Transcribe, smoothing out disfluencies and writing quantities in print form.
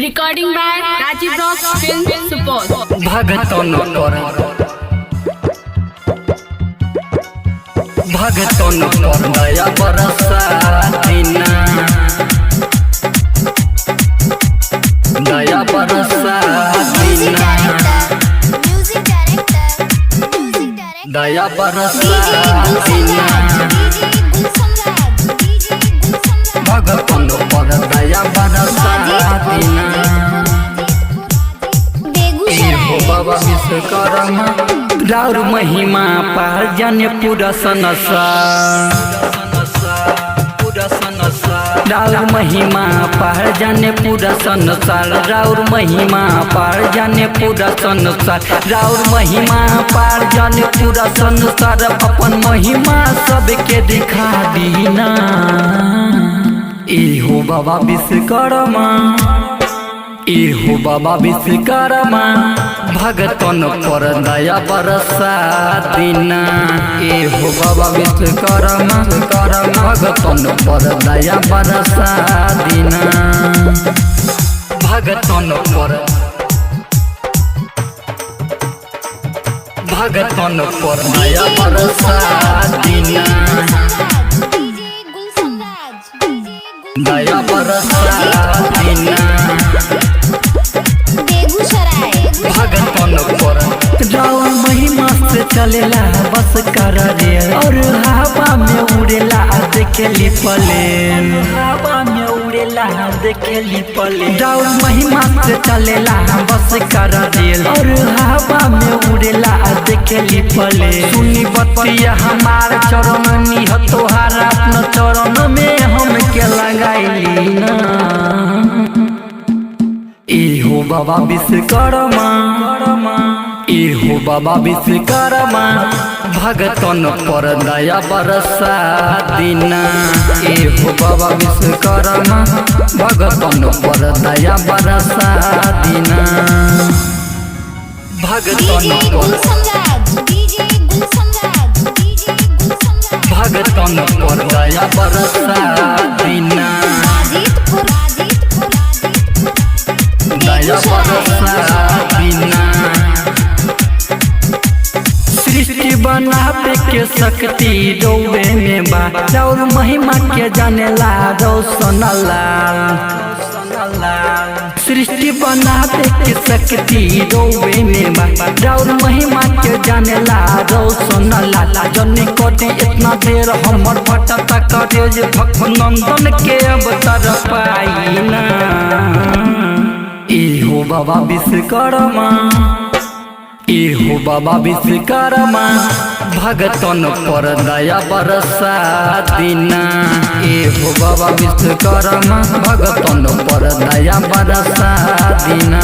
Recording by Rajiv Rock Film Support. भगतन पर दया बरसा दीना दया बरसा दीना दया बरसा दीना भगतन पर दया बरसा दीना बाबा विश्वकर्मा राउर महिमा पार जाने पूरा संसार राउर महिमा पार जाने पूरा संसार राउर महिमा पार जाने पूरा संसार राउर महिमा पार जाने पूरा संसार अपन महिमा सबके दिखा दीना इहो बाबा विश्वकर्मा इहो बाबा विश्वकर्मा भगतन पर दया बरसा दीना इहो बाबा विश्वकर्मा भगतन पर दया बरसा दीना भगतन पर दया बरसा दीना दया बरसा दीना भगतन पर राउर महिमा से चलेला बस कर रे और हवा में उड़ेला देखेली पले हवा में उड़ेला देखेली पले राउर महिमा से चलेला बस कर रे और हवा में उड़ेला देखेली पले सुनी बतिया हमार चरण निह तोहार अपना चरण में हम के लगाईली ना इहो बाबा विश्वकर्मा इहो बाबा विश्वकर्मा भगतन पर दया बरसा दीना इहो बाबा विश्वकर्मा भगतन पर दया बरसा दीना भगतन पर दया बरसा दीना दया बरसा दीना सृष्टि बनावे के शक्ति डोबे में बा राउर महिमा के जानेला रोशन लाल सृष्टि बनावे के शक्ति डोबे में बा राउर महिमा के जानेला रोशन लाल जनी कोटि इतना देर हमर फटता करे जे भक्त नंदन के अवतार पाईना इहो बाबा विश्वकर्मा इहो बाबा विश्वकर्मा भगतन पर दया बरसा दीना इहो बाबा विश्वकर्मा भगतन पर दया बरसा दीना।